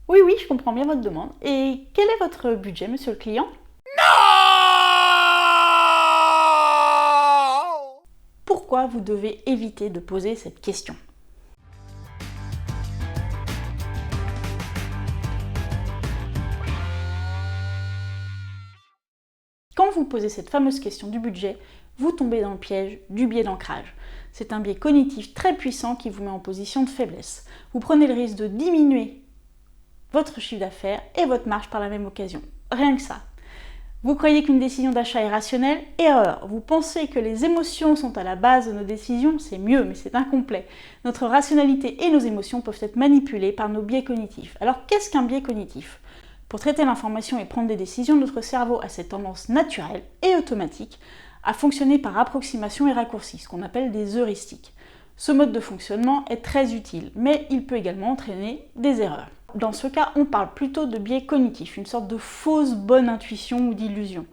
Oui, oui, je comprends bien votre demande. Et quel est votre budget, monsieur le client? Pourquoi vous devez éviter de poser cette question? Quand vous posez cette fameuse question du budget, vous tombez dans le piège du biais d'ancrage. C'est un biais cognitif très puissant qui vous met en position de faiblesse. Vous prenez le risque de diminuer votre chiffre d'affaires et votre marge par la même occasion. Rien que ça. Vous croyez qu'une décision d'achat est rationnelle? Erreur. Vous pensez que les émotions sont à la base de nos décisions? C'est mieux, mais c'est incomplet. Notre rationalité et nos émotions peuvent être manipulées par nos biais cognitifs. Alors qu'est-ce qu'un biais cognitif? Pour traiter l'information et prendre des décisions, notre cerveau a cette tendance naturelle et automatique à fonctionner par approximation et raccourci, ce qu'on appelle des heuristiques. Ce mode de fonctionnement est très utile, mais il peut également entraîner des erreurs. Dans ce cas, on parle plutôt de biais cognitif, une sorte de fausse bonne intuition ou d'illusion.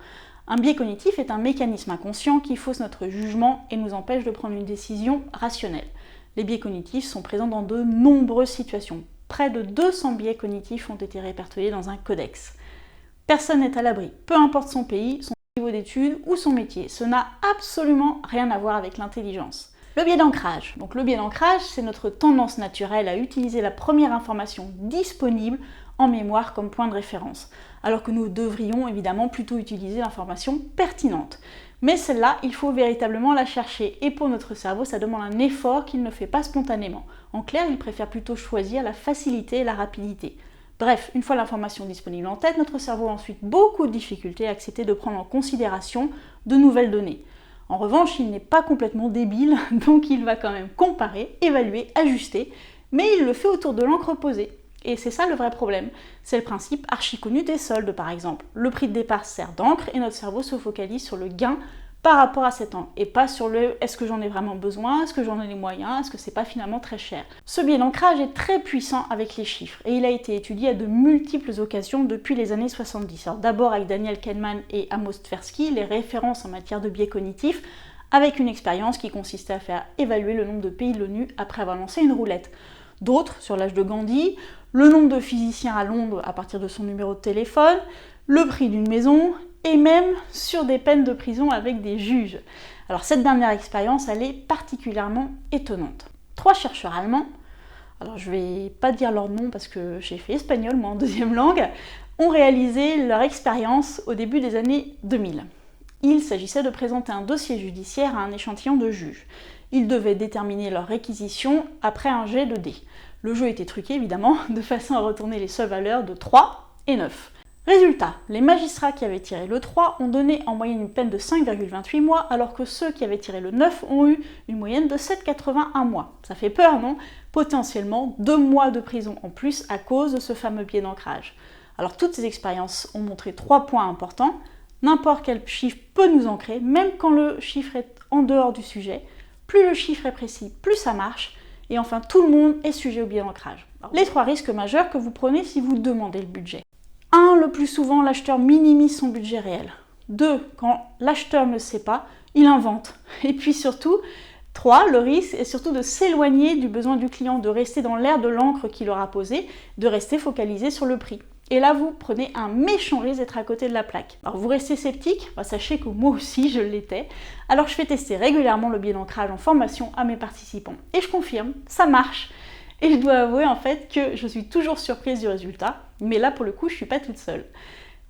Un biais cognitif est un mécanisme inconscient qui fausse notre jugement et nous empêche de prendre une décision rationnelle. Les biais cognitifs sont présents dans de nombreuses situations. Près de 200 biais cognitifs ont été répertoriés dans un codex. Personne n'est à l'abri, peu importe son pays, son niveau d'études ou son métier. Ce n'a absolument rien à voir avec l'intelligence. Le biais d'ancrage. Donc le biais d'ancrage, c'est notre tendance naturelle à utiliser la première information disponible en mémoire comme point de référence, alors que nous devrions évidemment plutôt utiliser l'information pertinente. Mais celle-là, il faut véritablement la chercher, et pour notre cerveau, ça demande un effort qu'il ne fait pas spontanément. En clair, il préfère plutôt choisir la facilité et la rapidité. Bref, une fois l'information disponible en tête, notre cerveau a ensuite beaucoup de difficultés à accepter de prendre en considération de nouvelles données. En revanche, il n'est pas complètement débile, donc il va quand même comparer, évaluer, ajuster, mais il le fait autour de l'encre posée. Et c'est ça le vrai problème. C'est le principe archi connu des soldes par exemple. Le prix de départ sert d'encre et notre cerveau se focalise sur le gain par rapport à cet encre et pas sur le est-ce que j'en ai vraiment besoin, est-ce que j'en ai les moyens, est-ce que c'est pas finalement très cher. Ce biais d'ancrage est très puissant avec les chiffres et il a été étudié à de multiples occasions depuis les années 70. Alors d'abord avec Daniel Kahneman et Amos Tversky, les références en matière de biais cognitifs, avec une expérience qui consistait à faire évaluer le nombre de pays de l'ONU après avoir lancé une roulette. D'autres, sur l'âge de Gandhi, le nombre de physiciens à Londres à partir de son numéro de téléphone, le prix d'une maison, et même sur des peines de prison avec des juges. Alors cette dernière expérience, elle est particulièrement étonnante. 3 chercheurs allemands, alors je vais pas dire leur nom parce que j'ai fait espagnol moi en deuxième langue, ont réalisé leur expérience au début des années 2000. Il s'agissait de présenter un dossier judiciaire à un échantillon de juges. Ils devaient déterminer leur réquisition après un jet de dés. Le jeu était truqué évidemment, de façon à retourner les seules valeurs de 3 et 9. Résultat, les magistrats qui avaient tiré le 3 ont donné en moyenne une peine de 5,28 mois, alors que ceux qui avaient tiré le 9 ont eu une moyenne de 7,81 mois. Ça fait peur, non? Potentiellement 2 mois de prison en plus à cause de ce fameux biais d'ancrage. Alors toutes ces expériences ont montré 3 points importants. N'importe quel chiffre peut nous ancrer, même quand le chiffre est en dehors du sujet. Plus le chiffre est précis, plus ça marche. Et enfin, tout le monde est sujet au biais d'ancrage. Les 3 risques majeurs que vous prenez si vous demandez le budget. 1. Le plus souvent, l'acheteur minimise son budget réel. 2. Quand l'acheteur ne sait pas, il invente. Et puis surtout, 3. Le risque est surtout de s'éloigner du besoin du client, de rester dans l'air de l'encre qu'il aura posé, de rester focalisé sur le prix. Et là, vous prenez un méchant risque d'être à côté de la plaque. Alors vous restez sceptique, sachez que moi aussi je l'étais. Alors je fais tester régulièrement le biais d'ancrage en formation à mes participants. Et je confirme, ça marche. Et je dois avouer en fait que je suis toujours surprise du résultat, mais là pour le coup je suis pas toute seule.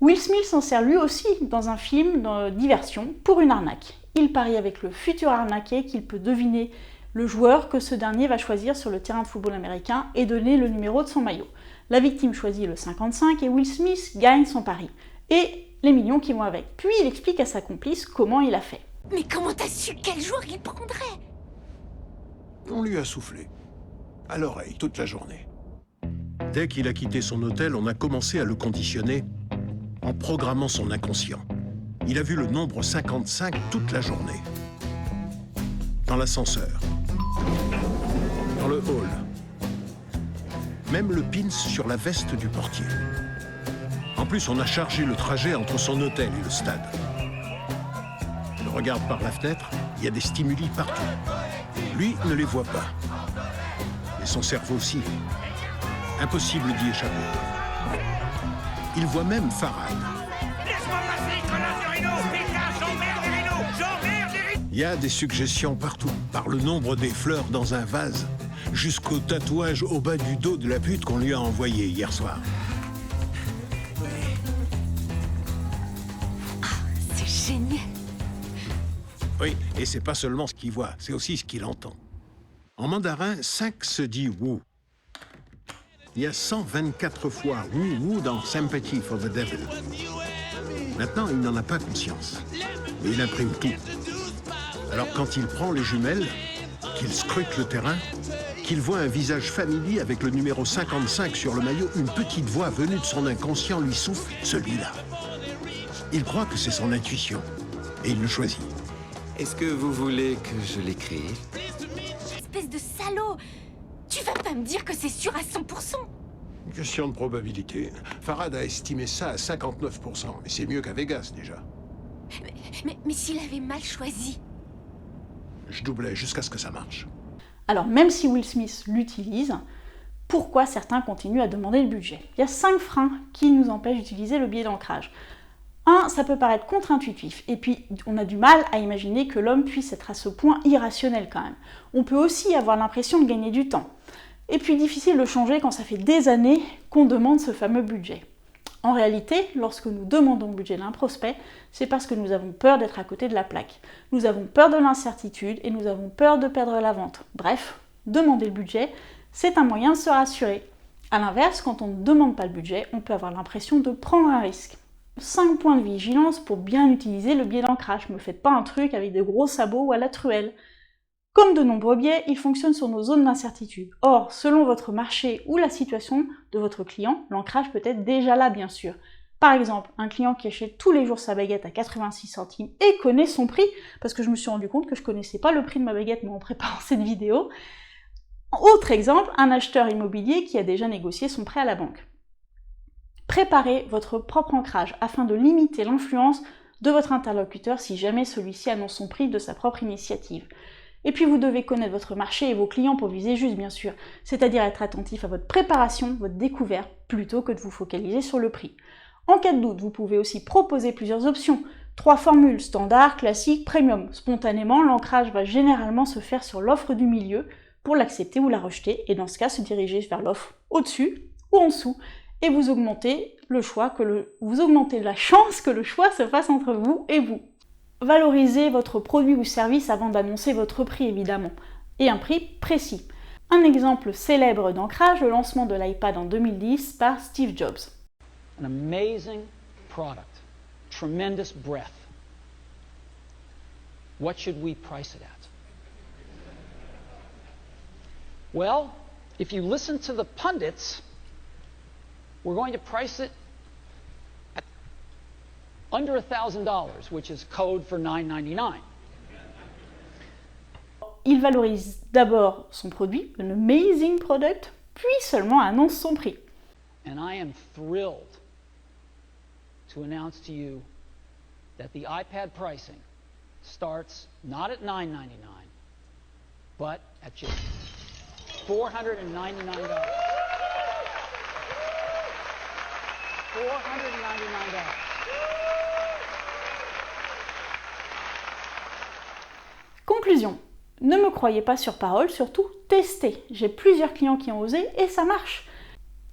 Will Smith s'en sert lui aussi dans un film de diversion pour une arnaque. Il parie avec le futur arnaqué qu'il peut deviner le joueur que ce dernier va choisir sur le terrain de football américain et donner le numéro de son maillot. La victime choisit le 55 et Will Smith gagne son pari. Et les millions qui vont avec. Puis il explique à sa complice comment il a fait. Mais comment t'as su quel jour il prendrait? On lui a soufflé. À l'oreille, toute la journée. Dès qu'il a quitté son hôtel, on a commencé à le conditionner en programmant son inconscient. Il a vu le nombre 55 toute la journée. Dans l'ascenseur. Dans le hall. Même le pins sur la veste du portier. En plus, on a chargé le trajet entre son hôtel et le stade. Il regarde par la fenêtre, il y a des stimuli partout. Lui ne les voit pas. Mais son cerveau aussi. Impossible d'y échapper. Il voit même Farhad. Laisse-moi passer, connasse de rhino! Putain, j'emmerde les rhinos! J'emmerde les rhinos! Il y a des suggestions partout, par le nombre des fleurs dans un vase, jusqu'au tatouage au bas du dos de la pute qu'on lui a envoyé hier soir. C'est génial. Oui, et c'est pas seulement ce qu'il voit, c'est aussi ce qu'il entend. En mandarin, 5 se dit woo. Il y a 124 fois woo dans Sympathy for the Devil. Maintenant, il n'en a pas conscience. Mais il imprime tout. Alors quand il prend les jumelles, qu'il scrute le terrain, qu'il voit un visage familier avec le numéro 55 sur le maillot, une petite voix venue de son inconscient lui souffle « celui-là ». Il croit que c'est son intuition, et il le choisit. Est-ce que vous voulez que je l'écrive? Espèce de salaud! Tu vas pas me dire que c'est sûr à 100%? Une question de probabilité. Farhad a estimé ça à 59%, mais c'est mieux qu'à Vegas, déjà. Mais s'il avait mal choisi? Je doublais jusqu'à ce que ça marche. Alors même si Will Smith l'utilise, pourquoi certains continuent à demander le budget? Il y a 5 freins qui nous empêchent d'utiliser le biais d'ancrage. 1, ça peut paraître contre-intuitif, et puis on a du mal à imaginer que l'homme puisse être à ce point irrationnel quand même. On peut aussi avoir l'impression de gagner du temps. Et puis difficile de changer quand ça fait des années qu'on demande ce fameux budget. En réalité, lorsque nous demandons le budget d'un prospect, c'est parce que nous avons peur d'être à côté de la plaque. Nous avons peur de l'incertitude et nous avons peur de perdre la vente. Bref, demander le budget, c'est un moyen de se rassurer. A l'inverse, quand on ne demande pas le budget, on peut avoir l'impression de prendre un risque. 5 points de vigilance pour bien utiliser le biais d'ancrage. Ne me faites pas un truc avec des gros sabots ou à la truelle. Comme de nombreux biais, il fonctionne sur nos zones d'incertitude. Or, selon votre marché ou la situation de votre client, l'ancrage peut être déjà là, bien sûr. Par exemple, un client qui achète tous les jours sa baguette à 86 centimes et connaît son prix, parce que je me suis rendu compte que je connaissais pas le prix de ma baguette en préparant cette vidéo. Autre exemple, un acheteur immobilier qui a déjà négocié son prêt à la banque. Préparez votre propre ancrage afin de limiter l'influence de votre interlocuteur si jamais celui-ci annonce son prix de sa propre initiative. Et puis vous devez connaître votre marché et vos clients pour viser juste, bien sûr, c'est-à-dire être attentif à votre préparation, votre découverte, plutôt que de vous focaliser sur le prix. En cas de doute, vous pouvez aussi proposer plusieurs options. 3 formules, standard, classique, premium. Spontanément, l'ancrage va généralement se faire sur l'offre du milieu pour l'accepter ou la rejeter, et dans ce cas, se diriger vers l'offre au-dessus ou en dessous. Et vous augmentez vous augmentez la chance que le choix se fasse entre vous et vous. Valorisez votre produit ou service avant d'annoncer votre prix, évidemment, et un prix précis. Un exemple célèbre d'ancrage, le lancement de l'iPad en 2010 par Steve Jobs. An amazing product, tremendous breadth. What should we price it at? Well, if you listen to the pundits, we're going to price it at under $1,000, which is code for $9.99. Il valorise d'abord son produit, un amazing product, puis seulement annonce son prix. And I am thrilled to announce to you that the iPad pricing starts not at $9.99, but at just $499. $499. Conclusion. Ne me croyez pas sur parole, surtout testez. J'ai plusieurs clients qui ont osé et ça marche.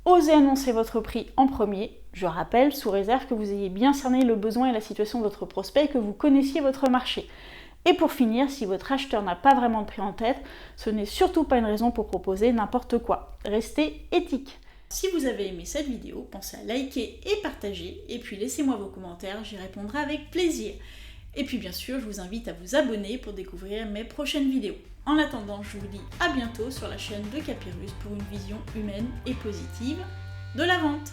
Osez annoncer votre prix en premier, je rappelle, sous réserve que vous ayez bien cerné le besoin et la situation de votre prospect et que vous connaissiez votre marché. Et pour finir, si votre acheteur n'a pas vraiment de prix en tête, ce n'est surtout pas une raison pour proposer n'importe quoi. Restez éthique. Si vous avez aimé cette vidéo, pensez à liker et partager, et puis laissez-moi vos commentaires, j'y répondrai avec plaisir. Et puis bien sûr, je vous invite à vous abonner pour découvrir mes prochaines vidéos. En attendant, je vous dis à bientôt sur la chaîne de Capirus pour une vision humaine et positive de la vente.